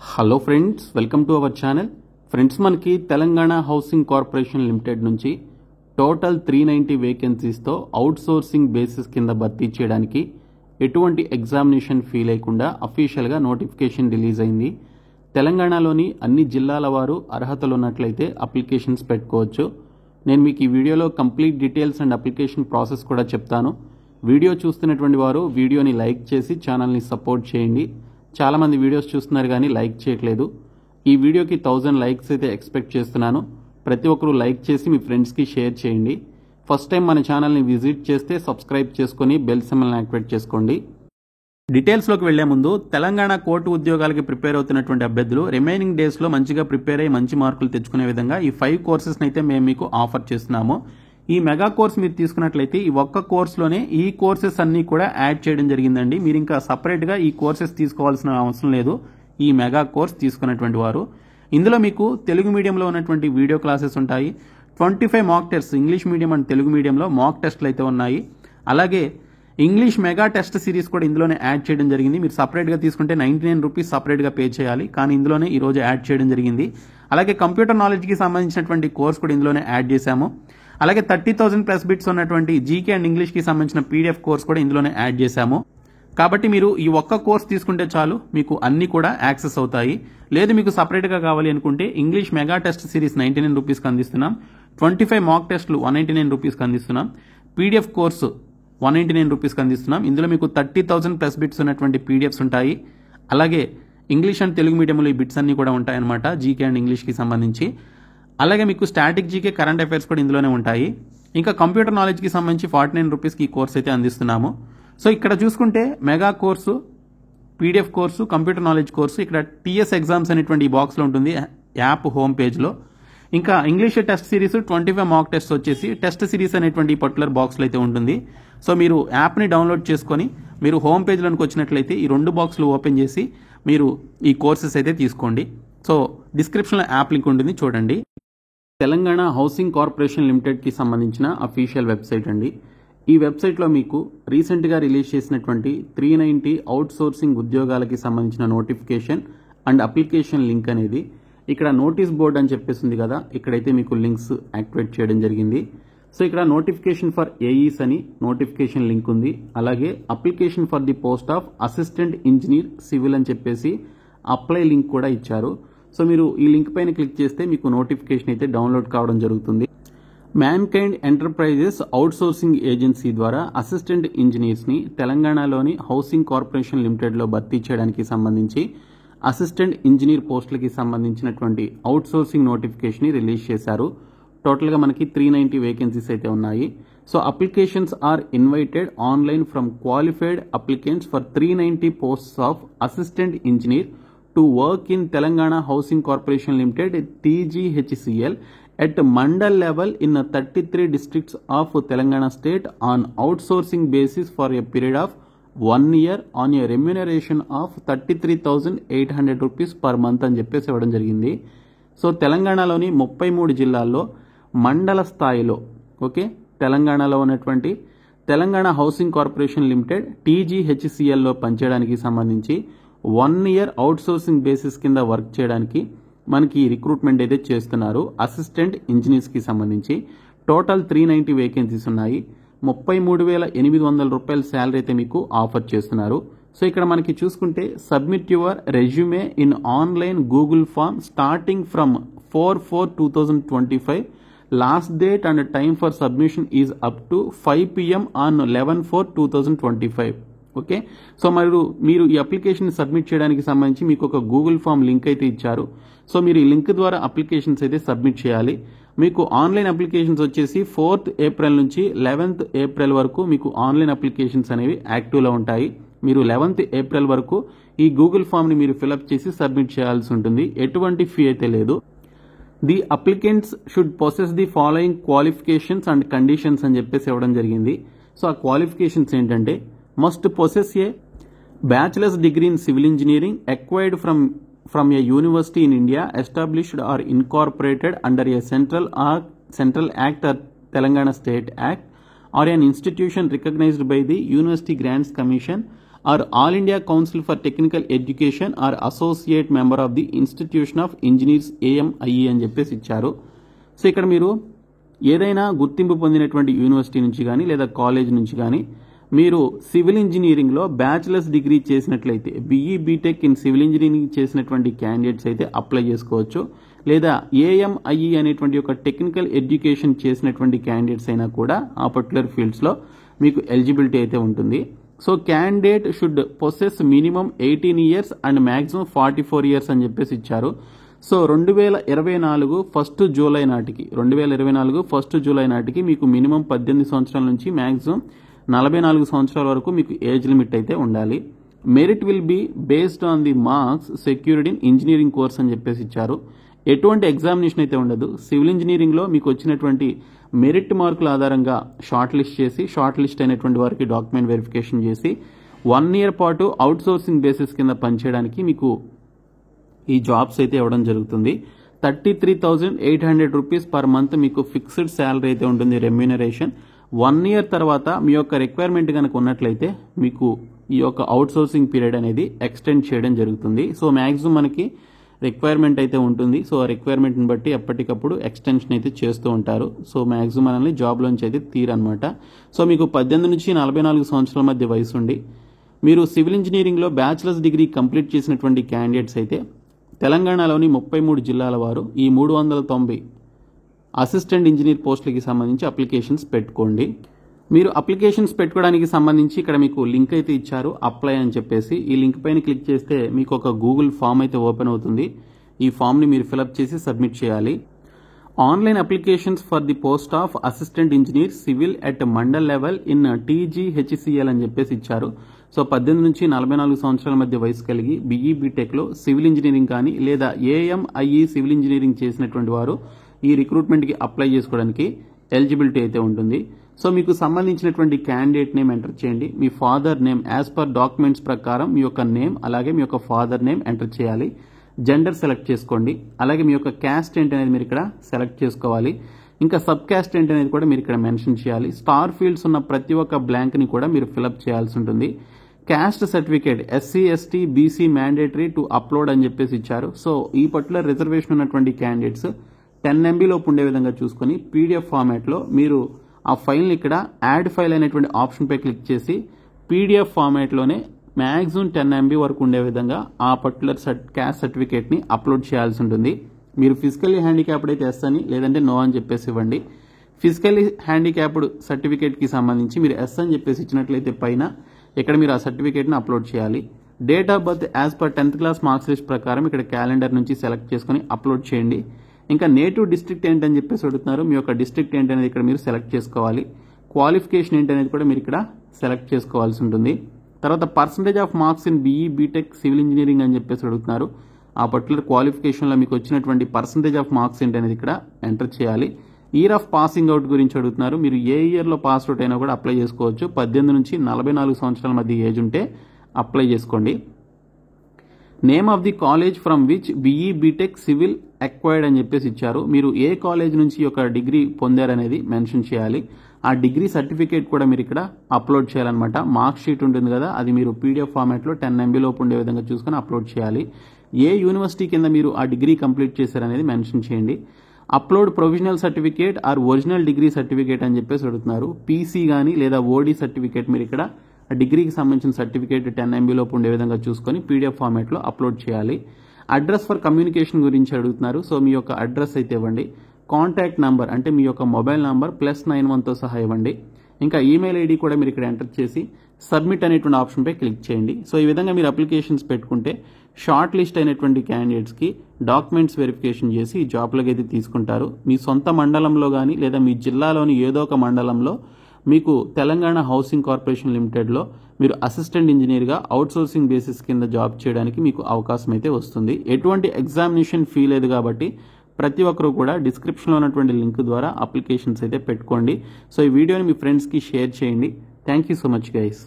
Hello friends, welcome to our channel. Friends, మనకి Telangana housing corporation limited నుంచి total 390 వేకెన్సీస్తో out sourcing basis కింద భర్తీ చేయడానికి ఎటువంటి ఎగ్జామినేషన్ ఫీ లేకుండా అఫీషియల్గా నోటిఫికేషన్ రిలీజ్ అయింది. తెలంగాణలోని అన్ని జిల్లాల వారు అర్హతలు ఉన్నట్లయితే అప్లికేషన్స్ పెట్టుకోవచ్చు. నేను మీకు ఈ వీడియోలో complete details and application process కూడా చెప్తాను. వీడియో చూస్తున్నటువంటి వారు వీడియోని లైక్ చేసి ఛానల్ని సపోర్ట్ చేయండి. చాలామంది వీడియోస్ చూస్తున్నారు కానీ లైక్ చేయట్లేదు. ఈ వీడియోకి 1000 లైక్స్ అయితే ఎక్స్పెక్ట్ చేస్తున్నాను. ప్రతి ఒక్కరూ లైక్ చేసి మీ ఫ్రెండ్స్కి షేర్ చేయండి. ఫస్ట్ టైం మన ఛానల్ని విజిట్ చేస్తే సబ్స్క్రైబ్ చేసుకొని బెల్ సింబల్ని యాక్టివేట్ చేసుకోండి. డీటెయిల్స్లోకి వెళ్లే ముందు, తెలంగాణ కోర్టు ఉద్యోగాలకి ప్రిపేర్ అవుతున్నటువంటి అభ్యర్థులు రిమైనింగ్ డేస్లో మంచిగా ప్రిపేర్ అయ్యి మంచి మార్కులు తెచ్చుకునే విధంగా ఈ 5 కోర్సెస్ని అయితే మేము మీకు ఆఫర్ చేస్తున్నాము. ఈ మెగా కోర్స్ మీరు తీసుకున్నట్లయితే ఈ ఒక్క కోర్సులోనే ఈ కోర్సెస్ అన్నీ కూడా యాడ్ చేయడం జరిగిందండి. మీరు ఇంకా సపరేట్గా ఈ కోర్సెస్ తీసుకోవాల్సిన అవసరం లేదు ఈ మెగా కోర్స్ తీసుకున్నటువంటి వారు. ఇందులో మీకు తెలుగు మీడియంలో ఉన్నటువంటి వీడియో క్లాసెస్ ఉంటాయి. 25 mock test, English medium and Telugu మీడియంలో మాక్ టెస్ట్లు అయితే ఉన్నాయి. అలాగే ఇంగ్లీష్ మెగా టెస్ట్ సిరీస్ కూడా ఇందులోనే యాడ్ చేయడం జరిగింది. మీరు సపరేట్గా తీసుకుంటే 99 రూపీస్ సపరేట్గా పే చేయాలి, కానీ ఇందులోనే ఈరోజు యాడ్ చేయడం జరిగింది. అలాగే కంప్యూటర్ నాలెడ్జ్కి సంబంధించినటువంటి కోర్స్ కూడా ఇందులోనే యాడ్ చేశాము. అలాగే 30,000 ప్లస్ బిట్స్ ఉన్నటువంటి జీకే అండ్ ఇంగ్లీష్కి సంబంధించిన పీడిఎఫ్ కోర్స్ కూడా ఇందులోనే యాడ్ చేశాము. కాబట్టి మీరు ఈ ఒక్క కోర్స్ తీసుకుంటే చాలు, మీకు అన్ని కూడా యాక్సెస్ అవుతాయి. లేదు మీకు సపరేట్గా కావాలి అనుకుంటే ఇంగ్లీష్ మెగా టెస్ట్ సిరీస్ 99 రూపీస్కి అందిస్తున్నాం. 25 మాక్ టెస్ట్లు 199 రూపీస్కి అందిస్తున్నాం. పీడిఎఫ్ కోర్సు 199 రూపీస్కి అందిస్తున్నాం. ఇందులో మీకు 30,000 ప్లస్ బిట్స్ ఉన్నటువంటి పీడిఎఫ్స్ ఉంటాయి. అలాగే ఇంగ్లీష్ అండ్ తెలుగు మీడియంలో ఈ బిట్స్ అన్ని కూడా ఉంటాయన్నమాట, జీకే అండ్ ఇంగ్లీష్కి సంబంధించి. అలాగే మీకు స్టాటిక్ జీకే, కరెంట్ అఫైర్స్ కూడా ఇందులోనే ఉంటాయి. ఇంకా కంప్యూటర్ నాలెడ్జ్కి సంబంధించి 49 రూపీస్కి ఈ కోర్స్ అయితే అందిస్తున్నాము. సో ఇక్కడ చూసుకుంటే mega course, PDF course, computer knowledge course, ఇక్కడ టీఎస్ ఎగ్జామ్స్ అనేటువంటి ఈ బాక్స్లో ఉంటుంది యాప్ హోమ్ పేజ్లో. ఇంకా English test series 25 mock test వచ్చేసి టెస్ట్ సిరీస్ అనేటువంటి పర్టికులర్ బాక్స్లో అయితే ఉంటుంది. సో మీరు యాప్ని డౌన్లోడ్ చేసుకొని మీరు హోమ్ పేజ్లోకి వచ్చినట్లయితే ఈ 2 బాక్స్లు ఓపెన్ చేసి మీరు ఈ కోర్సెస్ అయితే తీసుకోండి. సో డిస్క్రిప్షన్లో యాప్ లింక్ ఉంటుంది, చూడండి. తెలంగాణ హౌసింగ్ కార్పొరేషన్ లిమిటెడ్కి సంబంధించిన అఫీషియల్ వెబ్సైట్ అండి. ఈ వెబ్సైట్లో మీకు రీసెంట్గా రిలీజ్ చేసినటువంటి 390 అవుట్ సోర్సింగ్ ఉద్యోగాలకి సంబంధించిన నోటిఫికేషన్ అండ్ అప్లికేషన్ లింక్ అనేది ఇక్కడ నోటీస్ బోర్డ్ అని చెప్పేసింది కదా, ఇక్కడైతే మీకు లింక్స్ యాక్టివేట్ చేయడం జరిగింది. సో ఇక్కడ నోటిఫికేషన్ ఫర్ ఏఈస్ అని నోటిఫికేషన్ లింక్ ఉంది. అలాగే application for the post of assistant engineer civil అని చెప్పేసి అప్లై లింక్ కూడా ఇచ్చారు. సో మీరు ఈ లింక్ పైన క్లిక్ చేస్తే మీకు నోటిఫికేషన్ అయితే డౌన్లోడ్ కావడం జరుగుతుంది. Mankind enterprises out sourcing agency ద్వారా అసిస్టెంట్ ఇంజనీర్స్ని తెలంగాణలోని హౌసింగ్ కార్పొరేషన్ లిమిటెడ్లో భర్తీ చేయడానికి సంబంధించి అసిస్టెంట్ ఇంజనీర్ పోస్టులకి సంబంధించినటువంటి అవుట్ సోర్సింగ్ నోటిఫికేషన్ రిలీజ్ చేశారు. టోటల్గా మనకి 390 వేకెన్సీస్ అయితే ఉన్నాయి. So applications are invited online from qualified applicants for 390 posts of assistant engineer to work in Telangana Housing Corporation Limited TGHCL at mandal level in 33 districts of Telangana state on outsourcing basis for a period of 1 year on a remuneration of 33,800 rupees per month అని చెప్పేసి ఇవ్వడం జరిగింది. So తెలంగాణలోని 33 జిల్లాల్లో మండల స్థాయిలో తెలంగాణలో ఉన్నటువంటి తెలంగాణ హౌసింగ్ కార్పొరేషన్ లిమిటెడ్ TGHCLలో పనిచేయడానికి సంబంధించి 1 year అవుట్ సోర్సింగ్ బేసిస్ కింద వర్క్ చేయడానికి మనకి రిక్రూట్మెంట్ అయితే చేస్తున్నారు. అసిస్టెంట్ ఇంజనీర్స్కి సంబంధించి టోటల్ 390 వేకెన్సీస్ ఉన్నాయి. 33,800 రూపాయల శాలరీ అయితే మీకు ఆఫర్ చేస్తున్నారు. సో ఇక్కడ మనకి చూసుకుంటే submit your resume in online Google form starting from 4/4/2025. Last date and time for submission is up to 5 PM on 11/4/2025. Okay, so మీరు ఈ అప్లికేషన్ సబ్మిట్ చేయడానికి సంబంధించి మీకు ఒక గూగుల్ ఫామ్ లింక్ అయితే ఇచ్చారు. సో మీరు ఈ లింక్ ద్వారా అప్లికేషన్స్ అయితే సబ్మిట్ చేయాలి. మీకు ఆన్లైన్ అప్లికేషన్స్ వచ్చేసి 4th ఏప్రిల్ నుంచి 11th ఏప్రిల్ వరకు మీకు ఆన్లైన్ అప్లికేషన్స్ అనేవి యాక్టివ్లో ఉంటాయి. మీరు 11th ఏప్రిల్ వరకు ఈ గూగుల్ ఫామ్ని మీరు ఫిలప్ చేసి సబ్మిట్ చేయాల్సి ఉంటుంది. ఎటువంటి ఫీ అయితే లేదు. The applicants should possess the following qualifications and conditions అని చెప్పేసి ఇవ్వడం జరిగింది. సో ఆ క్వాలిఫికేషన్స్ ఏంటంటే must possess a bachelor's degree in civil engineering acquired from a university in India established or incorporated under a central act or Telangana State Act or an institution recognized by the University Grants Commission or all India council for technical education or associate member of the institution of engineers AMIE అని చెప్పేసి ఇచ్చారు. So ఇక్కడ మీరు ఏదైనా గుర్తింపు పొందినటువంటి university నుంచి కానీ లేదా కాలేజ్ నుంచి కానీ మీరు సివిల్ ఇంజనీరింగ్లో బ్యాచిలర్స్ డిగ్రీ చేసినట్లయితే BE BTech in civil engineering చేసినటువంటి క్యాండిడేట్స్ అయితే అప్లై చేసుకోవచ్చు. లేదా AMIE అనేటువంటి ఒక టెక్నికల్ ఎడ్యుకేషన్ చేసినటువంటి క్యాండిడేట్స్ అయినా కూడా ఆ పర్టికులర్ ఫీల్డ్స్లో మీకు ఎలిజిబిలిటీ అయితే ఉంటుంది. So candidate should possess minimum 18 years and maximum 44 years అని చెప్పేసి ఇచ్చారు. సో 2024 1 జూలై నాటికి మీకు మినిమం 18 సంవత్సరాల నుంచి మ్యాక్సిమం 44 సంవత్సరాల వరకు మీకు ఏజ్ లిమిట్ అయితే ఉండాలి. Merit will be based on the marks secured in engineering course అని చెప్పేసి ఇచ్చారు. ఎటువంటి ఎగ్జామినేషన్ అయితే ఉండదు. సివిల్ ఇంజనీరింగ్లో మీకు వచ్చినటువంటి మెరిట్ మార్కుల ఆధారంగా షార్ట్ లిస్ట్ అయినటువంటి వారికి డాక్యుమెంట్ వెరిఫికేషన్ చేసి 1 year పాటు అవుట్ సోర్సింగ్ బేసిస్ కింద పనిచేయడానికి మీకు ఈ జాబ్స్ అయితే ఇవ్వడం జరుగుతుంది. 33,800 రూపీస్ పర్ మంత్ మీకు ఫిక్స్డ్ శాలరీ అయితే ఉంటుంది రెమ్యూనరేషన్. 1 year తర్వాత మీ యొక్క రిక్వైర్మెంట్ కనుక ఉన్నట్లయితే మీకు ఈ యొక్క అవుట్ సోర్సింగ్ పీరియడ్ అనేది ఎక్స్టెండ్ చేయడం జరుగుతుంది. సో మ్యాక్సిమం మనకి రిక్వైర్మెంట్ అయితే ఉంటుంది. సో ఆ రిక్వైర్మెంట్ని బట్టి ఎప్పటికప్పుడు ఎక్స్టెన్షన్ అయితే చేస్తూ ఉంటారు. సో మ్యాక్సిమం మనల్ని జాబ్లోంచి అయితే తీరనమాట. సో మీకు 18 నుంచి 44 సంవత్సరాల మధ్య వయసు ఉండి మీరు సివిల్ ఇంజనీరింగ్లో బ్యాచిలర్స్ డిగ్రీ కంప్లీట్ చేసినటువంటి క్యాండిడేట్స్ అయితే తెలంగాణలోని 33 జిల్లాల వారు ఈ 390 అసిస్టెంట్ ఇంజనీర్ పోస్టులకి సంబంధించి అప్లికేషన్స్ పెట్టుకోండి. మీరు అప్లికేషన్స్ పెట్టుకోవడానికి సంబంధించి ఇక్కడ మీకు లింక్ అయితే ఇచ్చారు, అప్లై అని చెప్పేసి. ఈ లింక్ పైన క్లిక్ చేస్తే మీకు ఒక గూగుల్ ఫామ్ అయితే ఓపెన్ అవుతుంది. ఈ ఫామ్ని మీరు ఫిలప్ చేసి సబ్మిట్ చేయాలి. Online applications for the post of assistant engineer civil at mandal level in TGHCL అని చెప్పేసి ఇచ్చారు. సో 18 నుంచి 44 సంవత్సరాల మధ్య వయసు కలిగి BE BTechలో సివిల్ ఇంజనీరింగ్ కానీ లేదా AMIE సివిల్ ఇంజనీరింగ్ చేసినటువంటి వారు ఈ రిక్రూట్మెంట్కి అప్లై చేసుకోవడానికి ఎలిజిబిలిటీ అయితే ఉంటుంది. సో మీకు సంబంధించినటువంటి క్యాండిడేట్ నేమ్ ఎంటర్ చేయండి. మీ father name as per documents ప్రకారం మీ యొక్క నేమ్ అలాగే మీ యొక్క ఫాదర్ నేమ్ ఎంటర్ చేయాలి. జెండర్ సెలెక్ట్ చేసుకోండి. అలాగే మీ యొక్క క్యాస్ట్ ఏంటి అనేది మీరు ఇక్కడ సెలెక్ట్ చేసుకోవాలి. ఇంకా సబ్ క్యాస్ట్ ఏంటి అనేది కూడా మీరు ఇక్కడ మెన్షన్ చేయాలి. స్టార్ ఫీల్డ్స్ ఉన్న ప్రతి ఒక్క బ్లాంక్ని కూడా మీరు ఫిలప్ చేయాల్సి ఉంటుంది. Caste certificate SC ST BC mandatory to upload అని చెప్పేసి ఇచ్చారు. సో ఈ పర్టికులర్ రిజర్వేషన్ ఉన్నటువంటి క్యాండిడేట్స్ 10 MB లోపు ఉండే విధంగా చూసుకొని PDF ఫార్మాట్లో మీరు ఆ ఫైల్ని ఇక్కడ యాడ్ ఫైల్ అనేటువంటి ఆప్షన్పై క్లిక్ చేసి PDF ఫార్మాట్లోనే మ్యాక్సిమం 10 MB వరకు ఉండే విధంగా ఆ పర్టికులర్ క్యాస్ట్ సర్టిఫికేట్ని అప్లోడ్ చేయాల్సి ఉంటుంది. మీరు ఫిజికల్లీ హ్యాండిక్యాప్డ్ అయితే ఎస్ అని లేదంటే నో అని చెప్పేసి ఇవ్వండి. ఫిజికల్లీ హ్యాండిక్యాప్డ్ సర్టిఫికేట్కి సంబంధించి మీరు ఎస్ అని చెప్పేసి ఇచ్చినట్లయితే పైన ఇక్కడ మీరు ఆ సర్టిఫికేట్ని అప్లోడ్ చేయాలి. Date of birth as per 10th class marks list ప్రకారం ఇక్కడ క్యాలెండర్ నుంచి సెలెక్ట్ చేసుకుని అప్లోడ్ చేయండి. ఇంకా నేటివ్ డిస్ట్రిక్ట్ ఏంటని చెప్పేసి అడుగుతున్నారు. మీ యొక్క డిస్ట్రిక్ట్ ఏంటనేది ఇక్కడ మీరు సెలెక్ట్ చేసుకోవాలి. క్వాలిఫికేషన్ ఏంటనేది కూడా మీరు ఇక్కడ సెలెక్ట్ చేసుకోవాల్సి ఉంటుంది. తర్వాత percentage of marks in BE BTech civil engineering అని చెప్పేసి అడుగుతున్నారు. ఆ పర్టికులర్ క్వాలిఫికేషన్లో మీకు వచ్చినటువంటి పర్సంటేజ్ ఆఫ్ మార్క్స్ ఏంటనేది ఇక్కడ ఎంటర్ చేయాలి. ఇయర్ ఆఫ్ పాసింగ్ అవుట్ గురించి అడుగుతున్నారు. మీరు ఏ ఇయర్లో పాస్ అవుట్ అయినా కూడా అప్లై చేసుకోవచ్చు. 18 నుంచి 44 సంవత్సరాల మధ్య ఏజ్ ఉంటే అప్లై చేసుకోండి. Name of the college from which BE BTech civil acquired అని చెప్పేసి ఇచ్చారు. మీరు ఏ కాలేజ్ నుంచి ఒక డిగ్రీ పొందారనేది మెన్షన్ చేయాలి. ఆ డిగ్రీ సర్టిఫికేట్ కూడా మీరు ఇక్కడ అప్లోడ్ చేయాలన్నమాట. మార్క్ షీట్ ఉంటుంది కదా, అది మీరు PDF ఫార్మాట్లో 10 MB లోపు ఉండే విధంగా చూసుకొని అప్లోడ్ చేయాలి. ఏ యూనివర్సిటీ కింద మీరు ఆ డిగ్రీ కంప్లీట్ చేశారనేది మెన్షన్ చేయండి. Upload provisional certificate or original degree certificate అని చెప్పేసి అడుగుతున్నారు. PC కానీ లేదా OD సర్టిఫికేట్ మీరు ఇక్కడ డిగ్రీకి సంబంధించిన సర్టిఫికేట్ 10 MB లోపు ఉండే విధంగా చూసుకొని PDF ఫార్మాట్లో అప్లోడ్ చేయాలి. అడ్రస్ ఫర్ కమ్యూనికేషన్ గురించి అడుగుతున్నారు. సో మీ యొక్క అడ్రస్ అయితే ఇవ్వండి. కాంటాక్ట్ నంబర్ అంటే మీ యొక్క మొబైల్ నంబర్ +91తో సహా ఇవ్వండి. ఇంకా ఈమెయిల్ ID కూడా మీరు ఇక్కడ ఎంటర్ చేసి సబ్మిట్ అనేటువంటి ఆప్షన్పై క్లిక్ చేయండి. సో ఈ విధంగా మీరు అప్లికేషన్స్ పెట్టుకుంటే షార్ట్ లిస్ట్ అయినటువంటి క్యాండిడేట్స్కి డాక్యుమెంట్స్ వెరిఫికేషన్ చేసి ఈ జాబ్లోకి అయితే తీసుకుంటారు. మీ సొంత మండలంలో కానీ లేదా మీ జిల్లాలోని ఏదో ఒక మండలంలో మీకు తెలంగాణ హౌసింగ్ కార్పొరేషన్ లిమిటెడ్లో మీరు అసిస్టెంట్ ఇంజనీర్గా అవుట్సోర్సింగ్ బేసిస్ కింద జాబ్ చేయడానికి మీకు అవకాశం అయితే వస్తుంది. ఎటువంటి ఎగ్జామినేషన్ ఫీ లేదు కాబట్టి ప్రతి ఒక్కరూ కూడా డిస్క్రిప్షన్లో ఉన్నటువంటి లింక్ ద్వారా అప్లికేషన్స్ అయితే పెట్టుకోండి. సో ఈ వీడియోని మీ ఫ్రెండ్స్కి షేర్ చేయండి. Thank you so much guys.